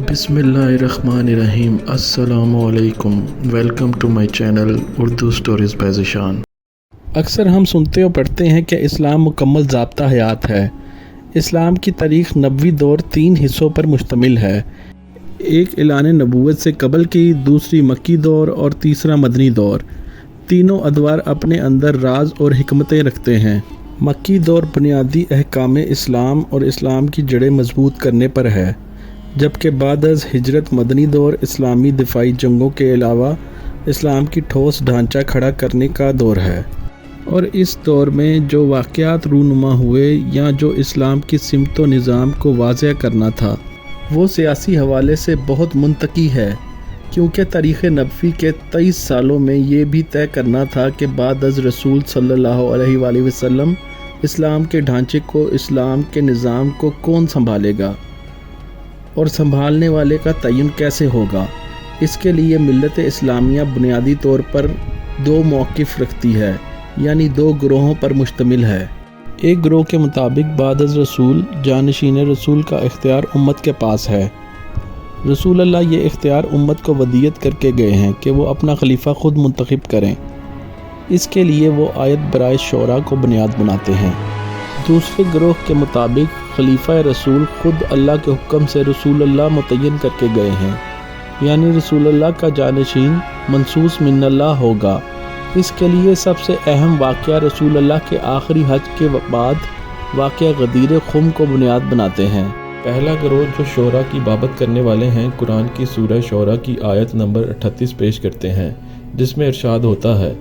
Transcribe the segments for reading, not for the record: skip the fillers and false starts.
بسم اللہ الرحمن الرحیم۔ السلام علیکم، welcome to my channel Urdu stories by Zeeshan. اکثر ہم سنتے اور پڑھتے ہیں کہ اسلام مکمل ضابطہ حیات ہے۔ اسلام کی تاریخ نبوی دور 3 حصوں پر مشتمل ہے۔ ایک اعلان نبوت سے قبل کی، دوسری مکی دور اور تیسرا مدنی دور۔ تینوں ادوار اپنے اندر راز اور حکمتیں رکھتے ہیں۔ مکی دور بنیادی احکام اسلام اور اسلام کی جڑیں مضبوط کرنے پر ہے، جبکہ بعد از ہجرت مدنی دور اسلامی دفاعی جنگوں کے علاوہ اسلام کی ٹھوس ڈھانچہ کھڑا کرنے کا دور ہے، اور اس دور میں جو واقعات رونما ہوئے یا جو اسلام کی سمت و نظام کو واضح کرنا تھا وہ سیاسی حوالے سے بہت منطقی ہے، کیونکہ تاریخ نبوی کے 23 سالوں میں یہ بھی طے کرنا تھا کہ بعد از رسول صلی اللہ علیہ وآلہ وسلم اسلام کے ڈھانچے کو، اسلام کے نظام کو کون سنبھالے گا اور سنبھالنے والے کا تعین کیسے ہوگا۔ اس کے لیے ملت اسلامیہ بنیادی طور پر 2 موقف رکھتی ہے، یعنی 2 گروہوں پر مشتمل ہے۔ ایک گروہ کے مطابق بعد از رسول جانشین رسول کا اختیار امت کے پاس ہے۔ رسول اللہ یہ اختیار امت کو ودیت کر کے گئے ہیں کہ وہ اپنا خلیفہ خود منتخب کریں۔ اس کے لیے وہ آیت برائے شورا کو بنیاد بناتے ہیں۔ دوسرے گروہ کے مطابق خلیفہ رسول خود اللہ کے حکم سے رسول اللہ متعین کر کے گئے ہیں، یعنی رسول اللہ کا جانشین منصوص من اللہ ہوگا۔ اس کے لیے سب سے اہم واقعہ رسول اللہ کے آخری حج کے بعد واقعہ غدیر خم کو بنیاد بناتے ہیں۔ پہلا گروہ جو شورا کی بابت کرنے والے ہیں، قرآن کی سورہ شورا کی آیت نمبر 38 پیش کرتے ہیں، جس میں ارشاد ہوتا ہے،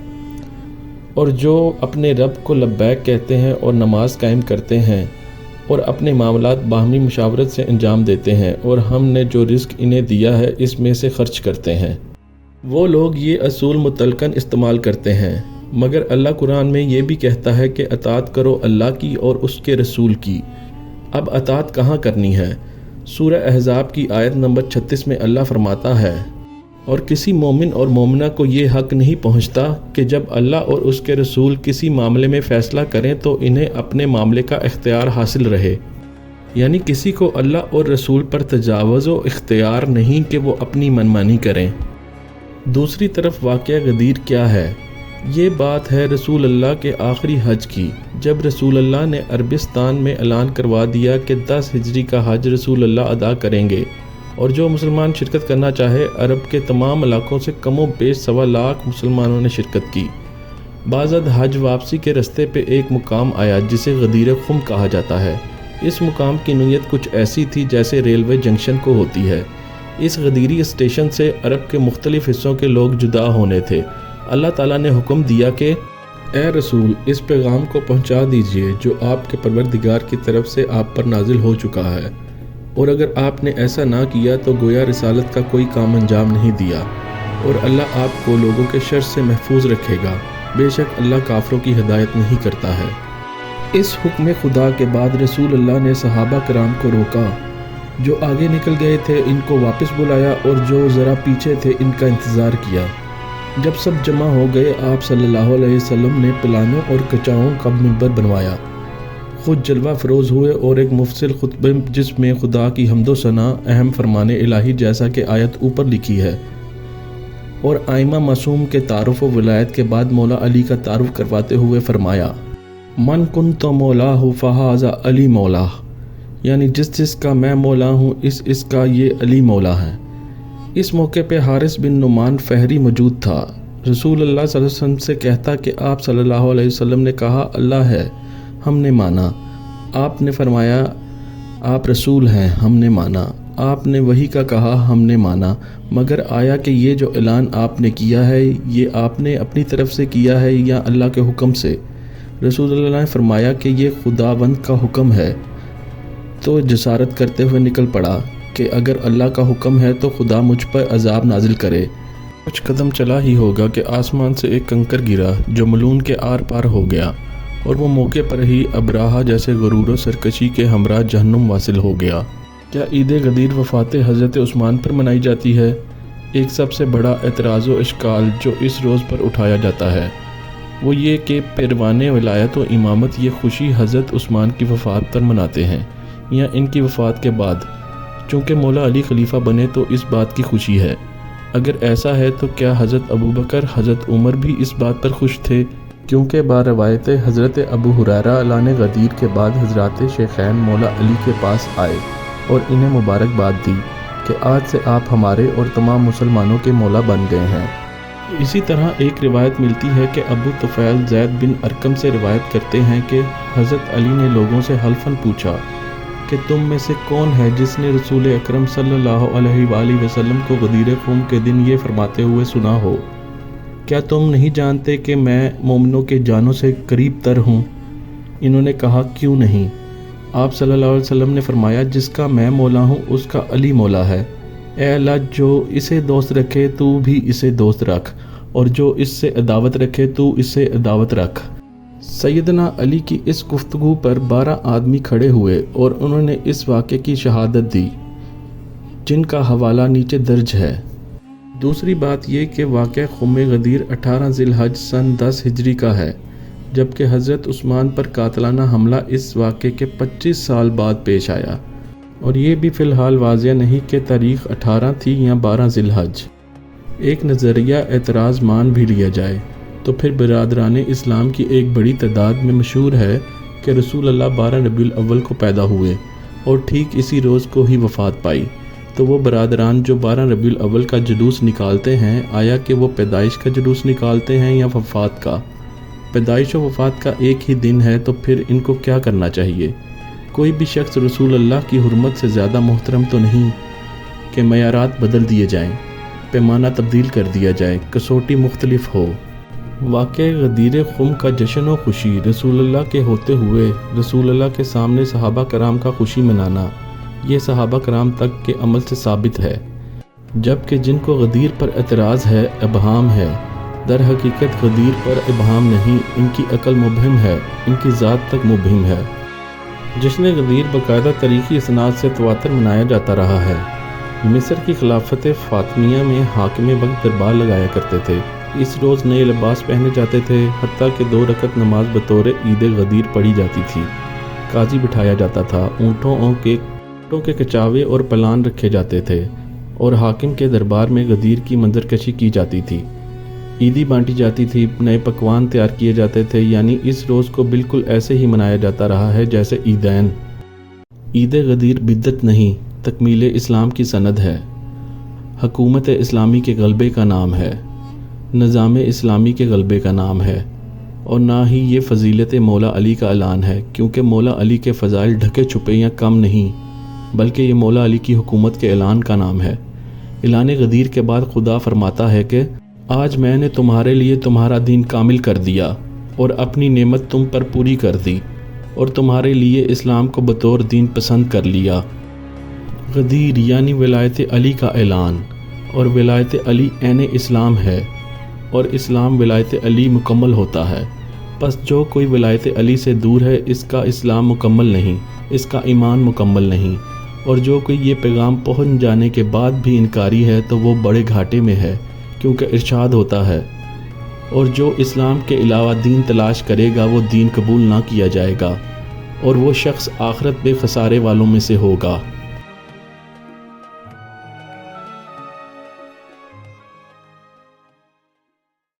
اور جو اپنے رب کو لبیک کہتے ہیں اور نماز قائم کرتے ہیں اور اپنے معاملات باہمی مشاورت سے انجام دیتے ہیں، اور ہم نے جو رزق انہیں دیا ہے اس میں سے خرچ کرتے ہیں، وہ لوگ یہ اصول متلقن استعمال کرتے ہیں۔ مگر اللہ قرآن میں یہ بھی کہتا ہے کہ اطاعت کرو اللہ کی اور اس کے رسول کی۔ اب اطاعت کہاں کرنی ہے؟ سورہ احزاب کی آیت نمبر 36 میں اللہ فرماتا ہے، اور کسی مومن اور مومنہ کو یہ حق نہیں پہنچتا کہ جب اللہ اور اس کے رسول کسی معاملے میں فیصلہ کریں تو انہیں اپنے معاملے کا اختیار حاصل رہے، یعنی کسی کو اللہ اور رسول پر تجاوز و اختیار نہیں کہ وہ اپنی منمانی کریں۔ دوسری طرف واقعہ غدیر کیا ہے؟ یہ بات ہے رسول اللہ کے آخری حج کی، جب رسول اللہ نے عربستان میں اعلان کروا دیا کہ 10 ہجری کا حج رسول اللہ ادا کریں گے، اور جو مسلمان شرکت کرنا چاہے۔ عرب کے تمام علاقوں سے کم و بیش 1.25 لاکھ مسلمانوں نے شرکت کی۔ بعد حج واپسی کے رستے پہ ایک مقام آیا جسے غدیر خم کہا جاتا ہے۔ اس مقام کی نوعیت کچھ ایسی تھی جیسے ریلوے جنکشن کو ہوتی ہے۔ اس غدیری اسٹیشن سے عرب کے مختلف حصوں کے لوگ جدا ہونے تھے۔ اللہ تعالیٰ نے حکم دیا کہ اے رسول، اس پیغام کو پہنچا دیجئے جو آپ کے پروردگار کی طرف سے آپ پر نازل ہو چکا ہے، اور اگر آپ نے ایسا نہ کیا تو گویا رسالت کا کوئی کام انجام نہیں دیا، اور اللہ آپ کو لوگوں کے شر سے محفوظ رکھے گا۔ بے شک اللہ کافروں کی ہدایت نہیں کرتا ہے۔ اس حکم خدا کے بعد رسول اللہ نے صحابہ کرام کو روکا، جو آگے نکل گئے تھے ان کو واپس بلایا، اور جو ذرا پیچھے تھے ان کا انتظار کیا۔ جب سب جمع ہو گئے، آپ صلی اللہ علیہ وسلم نے پلانوں اور کچاؤں کا منبر بنوایا، خود جلوہ فروز ہوئے، اور ایک مفصل خطبے جس میں خدا کی حمد و ثنا، اہم فرمان الہی جیسا کہ آیت اوپر لکھی ہے، اور آئمہ معصوم کے تعارف و ولایت کے بعد مولا علی کا تعارف کرواتے ہوئے فرمایا، من کنت مولاہ فہذا علی مولاہ، یعنی جس کا میں مولا ہوں اس کا یہ علی مولا ہے۔ اس موقع پہ حارث بن نعمان فہری موجود تھا۔ رسول اللہ صلی اللہ علیہ وسلم سے کہتا کہ آپ صلی اللہ علیہ وسلم نے کہا اللہ ہے، ہم نے مانا۔ آپ نے فرمایا آپ رسول ہیں، ہم نے مانا۔ آپ نے وہی کا کہا، ہم نے مانا، مگر آیا کہ یہ جو اعلان آپ نے کیا ہے یہ آپ نے اپنی طرف سے کیا ہے یا اللہ کے حکم سے؟ رسول اللہ نے فرمایا کہ یہ خداوند کا حکم ہے، تو جسارت کرتے ہوئے نکل پڑا کہ اگر اللہ کا حکم ہے تو خدا مجھ پر عذاب نازل کرے۔ کچھ قدم چلا ہی ہوگا کہ آسمان سے ایک کنکر گرا جو ملون کے آر پار ہو گیا، اور وہ موقع پر ہی ابراہا جیسے غرور و سرکشی کے ہمراہ جہنم واصل ہو گیا۔ کیا عید غدیر وفات حضرت عثمان پر منائی جاتی ہے؟ ایک سب سے بڑا اعتراض و اشکال جو اس روز پر اٹھایا جاتا ہے وہ یہ کہ پیروان ولایت و امامت یہ خوشی حضرت عثمان کی وفات پر مناتے ہیں یا ان کی وفات کے بعد، چونکہ مولا علی خلیفہ بنے تو اس بات کی خوشی ہے۔ اگر ایسا ہے تو کیا حضرت ابوبکر، حضرت عمر بھی اس بات پر خوش تھے؟ کیونکہ باروایت حضرت ابو ہریرہ اعلان غدیر کے بعد حضرات شیخین مولا علی کے پاس آئے اور انہیں مبارکباد دی کہ آج سے آپ ہمارے اور تمام مسلمانوں کے مولا بن گئے ہیں۔ اسی طرح ایک روایت ملتی ہے کہ ابو طفیل زید بن ارقم سے روایت کرتے ہیں کہ حضرت علی نے لوگوں سے حلفاً پوچھا کہ تم میں سے کون ہے جس نے رسول اکرم صلی اللہ علیہ وآلہ وسلم کو غدیر خم کے دن یہ فرماتے ہوئے سنا ہو، کیا تم نہیں جانتے کہ میں مومنوں کے جانوں سے قریب تر ہوں؟ انہوں نے کہا کیوں نہیں؟ آپ صلی اللہ علیہ وسلم نے فرمایا جس کا میں مولا ہوں اس کا علی مولا ہے۔ اے اللہ، جو اسے دوست رکھے تو بھی اسے دوست رکھ، اور جو اس سے عداوت رکھے تو اسے عداوت رکھ۔ سیدنا علی کی اس گفتگو پر 12 آدمی کھڑے ہوئے اور انہوں نے اس واقعے کی شہادت دی، جن کا حوالہ نیچے درج ہے۔ دوسری بات یہ کہ واقعہ خم غدیر 18 ذی الحج سن 10 ہجری کا ہے، جبکہ حضرت عثمان پر قاتلانہ حملہ اس واقعے کے 25 سال بعد پیش آیا، اور یہ بھی فی الحال واضح نہیں کہ تاریخ 18 تھی یا 12 ذی الحج۔ ایک نظریہ اعتراض مان بھی لیا جائے تو پھر برادران اسلام کی ایک بڑی تعداد میں مشہور ہے کہ رسول اللہ 12 ربیع الاول کو پیدا ہوئے اور ٹھیک اسی روز کو ہی وفات پائی، تو وہ برادران جو 12 ربیع الاول کا جلوس نکالتے ہیں، آیا کہ وہ پیدائش کا جلوس نکالتے ہیں یا وفات کا؟ پیدائش و وفات کا ایک ہی دن ہے، تو پھر ان کو کیا کرنا چاہیے؟ کوئی بھی شخص رسول اللہ کی حرمت سے زیادہ محترم تو نہیں کہ معیارات بدل دیے جائیں، پیمانہ تبدیل کر دیا جائے، کسوٹی مختلف ہو۔ واقع غدیر خم کا جشن و خوشی رسول اللہ کے ہوتے ہوئے رسول اللہ کے سامنے صحابہ کرام کا خوشی منانا، یہ صحابہ کرام تک کے عمل سے ثابت ہے، جبکہ جن کو غدیر پر اعتراض ہے، ابہام ہے۔ در حقیقت غدیر پر ابہام نہیں، ان کی عقل مبہم ہے، ان کی ذات تک مبہم ہے۔ جشن غدیر باقاعدہ تاریخی اسناد سے تواتر منایا جاتا رہا ہے۔ مصر کی خلافت فاطمیہ میں حاکم وقت دربار لگایا کرتے تھے، اس روز نئے لباس پہنے جاتے تھے، حتیٰ کہ 2 رکعت نماز بطور عید غدیر پڑھی جاتی تھی، قاضی بٹھایا جاتا تھا، اونٹوں کے کچاوے اور پلان رکھے جاتے تھے، اور حاکم کے دربار میں غدیر کی منظرکشی کی جاتی تھی، عیدی بانٹی جاتی تھی، نئے پکوان تیار کیے جاتے تھے، یعنی اس روز کو بالکل ایسے ہی منایا جاتا رہا ہے جیسے عیدین۔ عید غدیر بدعت نہیں، تکمیل اسلام کی سند ہے، حکومت اسلامی کے غلبے کا نام ہے، نظام اسلامی کے غلبے کا نام ہے، اور نہ ہی یہ فضیلت مولا علی کا اعلان ہے، کیونکہ مولا علی کے فضائل ڈھکے چھپے یا کم نہیں، بلکہ یہ مولا علی کی حکومت کے اعلان کا نام ہے۔ اعلان غدیر کے بعد خدا فرماتا ہے کہ آج میں نے تمہارے لیے تمہارا دین کامل کر دیا اور اپنی نعمت تم پر پوری کر دی، اور تمہارے لیے اسلام کو بطور دین پسند کر لیا۔ غدیر یعنی ولایت علی کا اعلان، اور ولایت علی عین اسلام ہے، اور اسلام ولایت علی مکمل ہوتا ہے۔ پس جو کوئی ولایت علی سے دور ہے، اس کا اسلام مکمل نہیں، اس کا ایمان مکمل نہیں، اور جو کوئی یہ پیغام پہنچ جانے کے بعد بھی انکاری ہے تو وہ بڑے گھاٹے میں ہے، کیونکہ ارشاد ہوتا ہے، اور جو اسلام کے علاوہ دین تلاش کرے گا وہ دین قبول نہ کیا جائے گا، اور وہ شخص آخرت میں خسارے والوں میں سے ہوگا۔